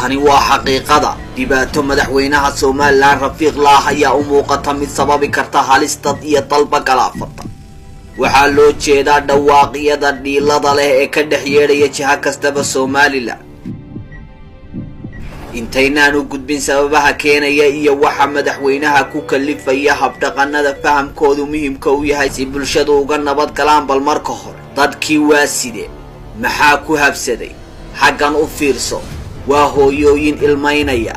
tani waa xaqiiqada dhibaato madaxweynaha Soomaaliland Rafiiq Laah ayaa u muuqata mid sababi karta halis dad iyo dalba galaafata waxaa loo jeedaa dhawaaqyada dhiilada leh ee ka dhex yeedhaya jiha kastaba Soomaaliland intaynaan u gudbin sababaha keenaya iyo waxa madaxweynaha ku kalifaya habdhaqanada fahamkoodu muhiimka u yahay si bulshadu uga nabad galaan bal marka hore dadkii waa sidee maxaa ku habsaday xaggan u fiirso waa hooyooyin ilmaynaya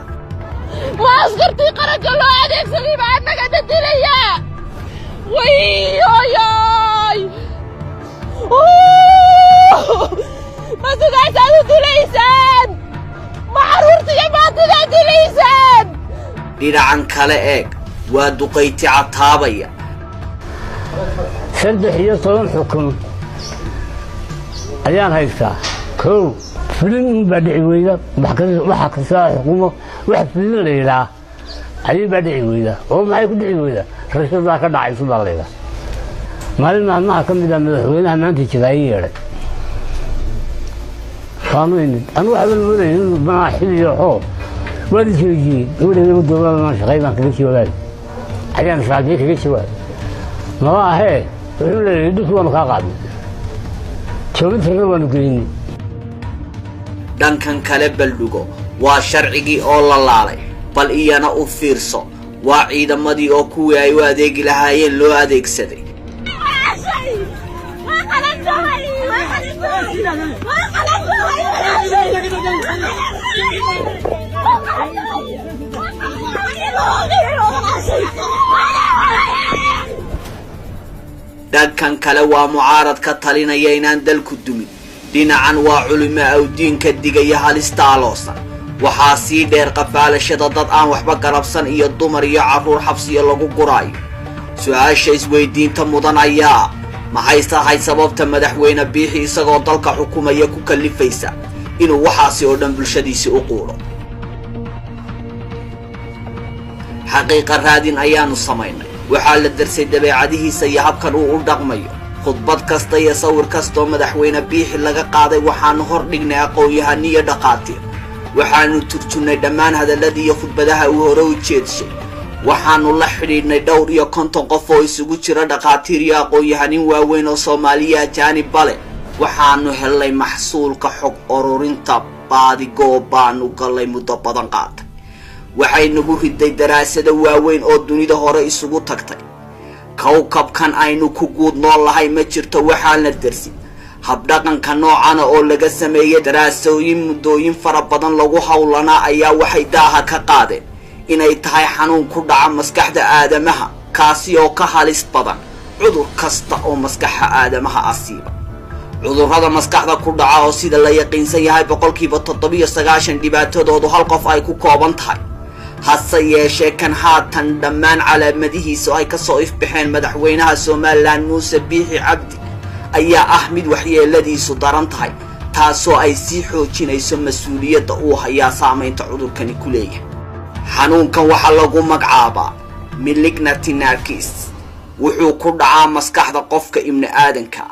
ma askartii qaranka loo adeegsaday baa annaga dadilaya wayooyoy ma sidaasaad u dilaysaan ma caruurtiiyo maantidaad dilaysaan dhinacan kale eeg waa duqayti cataabaya 13 xukun ayaan haystaa kow فلين بدعي ويدا وحكي ساعة حكومة واحد فلين ليلا علي بدعي ويدا هو ما يقدر ويدا رشيد الله كذا عايز الله ليلا ما كم إذا مدحوينها ما أنت كذاير قانوني أنا واحد من المدن ما حلي يروح ولا شيء يجي يقول لي بدو ما شغال ما كل شيء ولا حاجة مش عادي كل شيء ولا ما هي يقول لي يدخل وأنا قاعد شو بتفكر وأنا كذي dhankan kale baldugo waa sharcigi oo la laalay bal iyana u fiirso waa ciidamadii oo kuwii ay u adeegi lahaayeen loo adeegsaday dhankan kale waa mucaarad ka talinaya inaan dalku dumin dhinacan waa culimo aw diinka digaya halista aloosan waxaa sii dheer qafaalashada dad aan waxba garabsan iyo dumar iyo caruur xabsiyo lagu guraayo su'aasha isweydiinta mudan ayaa maxay tahay sababta madaxweyne biixi isagoo dalka xukumaya ku kalifaysa inuu waxaasi oo dhan bulshadiisa u quuro xaqiiqa raadin ayaanu samaynay waxaa la darsay dabeecadihiisa iyo habkan uu u dhaqmayo khudbad kasta iyo sawir kastoo madaxweyne biixi laga qaaday waxaanu hor dhignay aqoon-yahano iyo dhaqaatiir waxaanu turjunnay dhammaan hadalladii iyo khudbadaha uu hore u jeedshay waxaanu la xidhiidhnay dhowr iyo 50 qof oo isugu jira dhaqaatiir iyo aqoon-yahanin waaweyn oo Soomaaliya ajaanib bale waxaanu helnay maxsuulka xog ururinta baadigoo baanu galay muddo badan qaatay waxay nagu riday daraasado waaweyn oo dunida hore isugu tagtay kawkabkan aynu ku guud noolahay ma jirto waxaa la darsi habdhaqanka noocana oo laga sameeyay daraasooyin muddooyin fara badan lagu hawlanaa ayaa waxay daaha ka qaadeen inay tahay xanuun ku dhaca maskaxda aadamaha kaasi oo ka halis badan cudur kasta oo maskaxda aadamaha asiiba cudurrada maskaxda ku dhaca oo sida la yaqiinsan yahay 97% dhibaatadoodu hal qof ay ku kooban tahay hase yeeshee kan haatan dhammaan calaamadihiisa ay ka soo ifbixeen madaxweynaha Soomaaliland Muuse Biixi Cabdi ayaa ah mid waxyeeladiisu daran tahay taasoo ay sii xoojinayso mas'uuliyadda uu hayaa saameynta cudurkani ku leeyahay xanuunkan waxa lagu magacaabaa malignant narcis wuxuu ku dhacaa maskaxda qofka ibni aadanka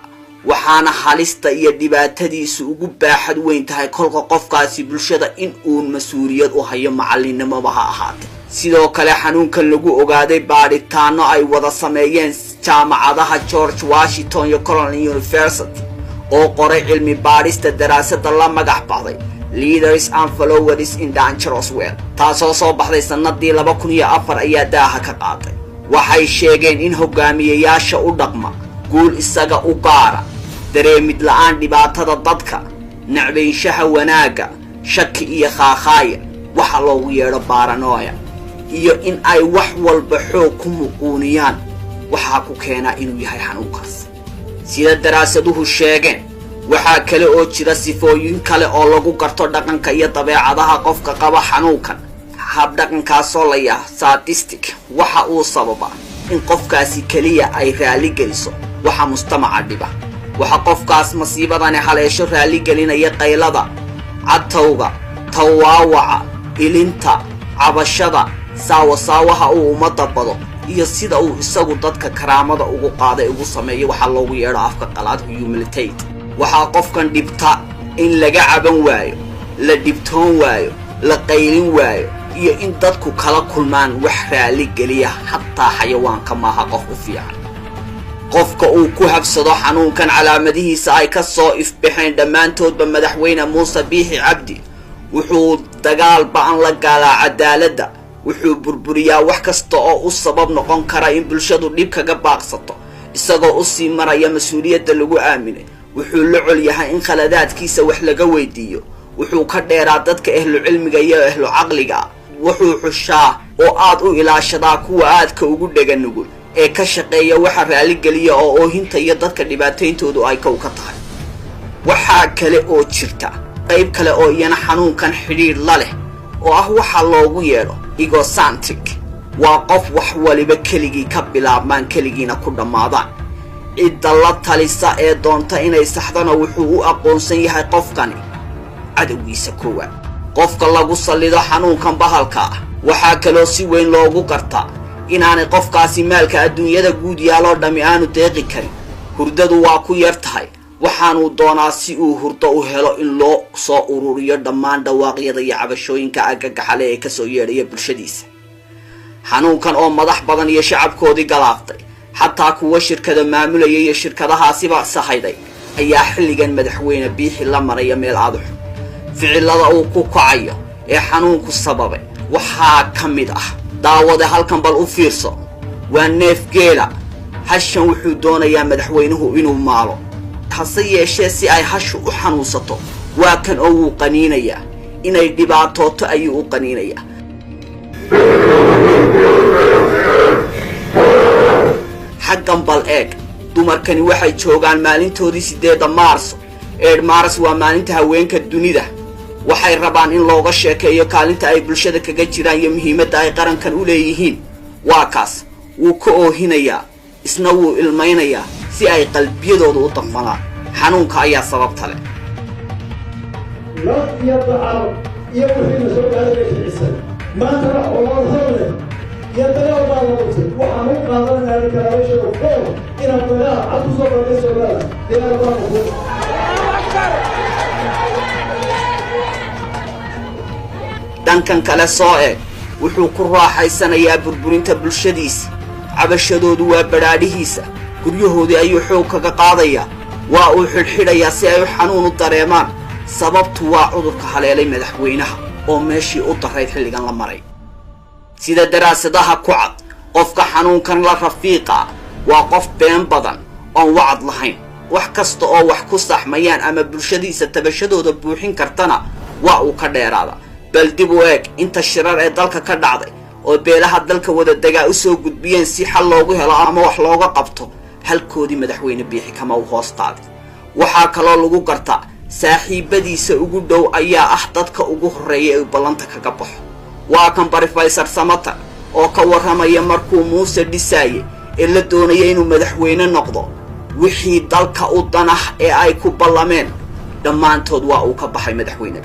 waxaana halista iyo dhibaatadiisu ugu baaxad weyn tahay kolka qofkaasi bulshada in uu mas'uuliyad u hayo macallinimada ha ahaatee sidoo kale xanuunkan lagu ogaaday baaritaano ay wada sameeyeen jaamacadaha George Washington iyo Cornell University oo qoray cilmi baarista daraasada la magac baxday Leaders and Followers in Dangerous World taasoo soo baxday sanadii 2004 ayaa daaha ka qaaday waxay sheegeen in hogaamiyayaasha u dhaqma guul isaga u gaara dareemid la'aan dhibaatada dadka nacbeynshaha wanaaga shaki iyo khaakhaya waxa loogu yeedho paranoia iyo in ay wax walba xoog ku muquuniyaan waxa ku keena inuu yahay xanuunkaas sida daraasaduhu sheegeen waxa kale oo jira sifooyin kale oo lagu garto dhaqanka iyo dabeecadaha qofka qaba xanuunkan habdhaqankaas oo la yahay sadistic waxa uu sababa in qofkaasi kaliya ay raali geliso waxa mujtamaca dhiba waxa qofkaas masiibadani haleesho raali gelinaya qaylada cadtowga tawaawaca ilinta cabashada saawaha uu umada bado iyo sida uu isagu dadka karaamada ugu qaaday ugu sameeyo waxa loogu yeedho afka qalaad humilitate waxa qofkan dhibta in laga caban waayo la dhibtoon waayo la qaylin waayo iyo in dadku kala kulmaan wax raali geliya xataa xayawaanka maaha qof u fiican qofka uu ku habsado xanuunkan calaamadihiisa ay ka soo ifbixeen dhammaantoodba madaxweyne muuse biixi cabdi wuxuu dagaal ba'an la gaalaa cadaaladda wuxuu burburiyaa wax kasta oo u sabab noqon kara in bulshadu dhib kaga baaqsato isagoo u sii maraya mas'uuliyadda lagu aaminay wuxuu la col yahay in khaladaadkiisa wax laga weydiiyo wuxuu ka dheeraa dadka ehlu cilmiga iyo ehlu caqliga wuxuu xushaa oo aad u ilaashadaa kuwa aadka ugu dhagan nugul ee ka shaqeeya waxa raali geliya oo oohinta iyo dadka dhibaatayntoodu ay kow ka tahay waxaa kale oo jirta qayb kale oo iyana xanuunkan xidhiidh la leh oo ah waxa loogu yeedho egocentric waa qof wax waliba keligii ka bilaabmaan keligiina ku dhammaadaan cidda la talisa ee doonta inay saxdana wuxuu u aqoonsan yahay qofkani cadowgiisa koowaad qofka lagu sallido xanuunkan bahalka ah waxaa kaloo si weyn loogu gartaa inaanay qofkaasi maalka adduunyada guud yaaloo dhammi aanu deeqi karin hurdadu waa ku yar tahay waxaanuu doonaa si uu hurdo u helo in loo soo ururiyo dhammaan dhawaaqyada iyo cabashooyinka agagaxale ee kasoo yeedhaya bulshadiisa xanuunkan oo madax badan iyo shacabkoodii galaaftay xataa kuwa shirkada maamulaya iyo shirkadahaasiba sahayday ayaa xilligan madaxweyne biixi la maraya meel aad u xun ficilada uu ku kacayo ee xanuunku sababay waxaa ka mid ah daawade halkan bal u fiirso waa neef geela hashan wuxuu doonayaa madaxweynuhu inuu maalo hase yeeshee si ay hashu u xanuunsato waa kan oo wuu qaniinayaa inay dhibaatooto ayuu u qaniinayaa xaggan bal eeg dumarkani waxay joogaan maalintoodii 8 maarso maaras waa maalinta haweenka dunida waxay rabaan in looga sheekeeyo kaalinta ay bulshada kaga jiraan iyo muhiimadda ay qarankan u leeyihiin waa kaas wuu ka oohinayaa isna wuu ilmaynayaa si ay qalbiyadooda u daqmadaan xanuunka ayaa sababta leh maantana colaad hadle iyo dagaal baa la qabtay waxaan u qaadanaa declaration of war inaan dagaal cad usoo bandhay Soomaaliya dagaal baa noqday dhankan kale soo eeg wuxuu ku raaxaysanayaa burburinta bulshadiisa cabashadoodu waa badhaadhihiisa guryahoodii ayuu xoog kaga qaadayaa waa uu xidhxidhayaa si ay xanuun u dareemaan sababtu waa cudurka haleelay madaxweynaha oo meeshii u darayd xilligan la maray sida daraasadaha ku cad qofka xanuunkan la rafiiqa waa qof been badan oon wacad lahayn wax kasta oo wax ku saxmayaan ama bulshadiisa tabashadooda buuxin kartana waa uu ka dheeraada bal dib u eeg inta shirar ee dalka ka dhacday oo beelaha dalka wada degaa u soo gudbiyeen si xal loogu helo ama wax looga qabto halkoodii madaxweyne biixi kama u hoos qaaday waxaa kaloo lagu gartaa saaxiibadiisa ugu dhow ayaa ah dadka ugu horeeya ee ballanta kaga baxo waa kan Professor Samatta oo ka warramaya markuu Muuse dhisayay ee la doonayay inuu madaxweyne noqdo wixii dalka u danah ee ay ku ballameen dhammaantood waa uu ka baxay madaxweyne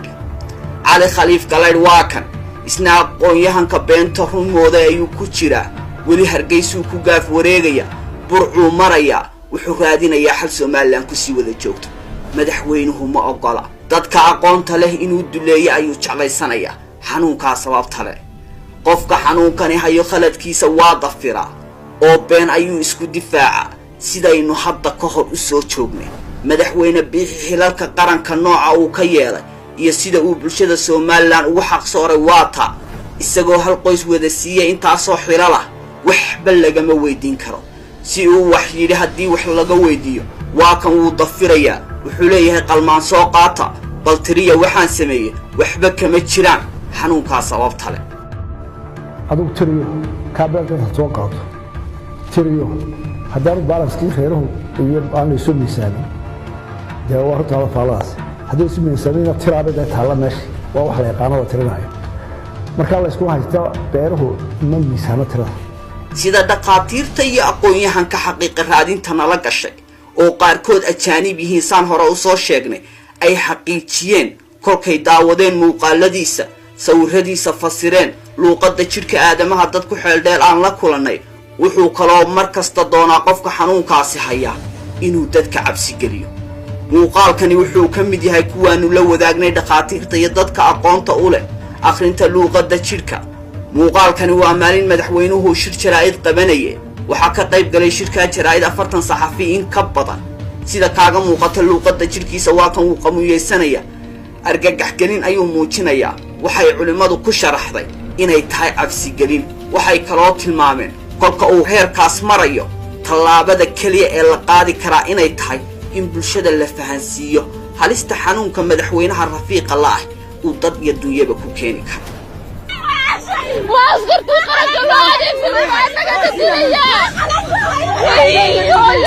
cali khaliif galayd waa kan isna aqoon-yahanka beenta runmooda ayuu ku jiraa weli hargeysuu ku gaaf wareegaya burcuu maraya wuxuu raadinayaa xal Soomaaliland ku sii wada joogto madaxweynuhu ma ogola dadka aqoonta leh inuu duleeyo ayuu jeclaysanayaa xanuunka sababta leh qofka xanuunkani hayo khaladkiisa waa dafira oo been ayuu isku difaaca sidaynu hadda ka hor u soo joognay madaxweyne biixi xilalka qaranka nooca uu ka yeelay iyo sida uu bulshada Soomaaliland ugu xaq sooray waata isagoo hal qoys wada siiyay intaasoo xilal ah waxba lagama weydiin karo si uu wax yidhi haddii wax laga weydiiyo waa kan wuu dafirayaa wuxuu leeyahay qalmaan soo qaata bal tiriya waxaan sameeyay waxba kama jiraan xanuunka sababta leh aduu tiriyo kaabeelka soo qaato tiriyo haddaan balanskii reeruhu iyo aan isu miisaanin dee waa horta la faalaas haddii isu miisaanina tiraabada taala meesha waa wax la yaqaano tirinayo marka la isku haysto beeruhu ma miisaano tirada sida dhaqaatiirta iyo aqoon-yahanka xaqiiqo raadinta nala gashay oo qaarkood ajaanib yihiin saan hore u soo sheegnay ay xaqiijiyeen kolkay daawadeen muuqaaladiisa sawiradiisa fasireen luuqadda jidhka aadamaha dad ku xeeldheer aan la kulannay wuxuu kaloo mar kasta doonaa qofka xanuunkaasi haya inuu dadka cabsi geliyo muuqaalkani wuxuu ka mid yahay kuwaanu la wadaagnay dhaqaatiirta iyo dadka aqoonta u leh akhrinta luuqadda jidhka. muuqaalkani waa maalin madaxweynuhu shir jaraa'id qabanaya. waxaa ka qayb galay shirkaa jaraa'id 40 saxafi in ka badan. sida kaaga muuqata luuqadda jidhkiisa waa kan uu qamuyeysanaya. argagaxgelin ayuu muujinayaa. waxay culimmadu ku sharaxday inay tahay cabsigelin. waxay kaloo tilmaameen kolka uu heerkaas marayo tallaabada keliya ee la qaadi karaa inay tahay in bulshada la fahansiiyo halista xanuunka madaxweynaha rafiiqa la ah uu dad iyo dunyaba ku keeni karo. واسكرتي قرك الله عليك سبب عنك تدليا ويويوي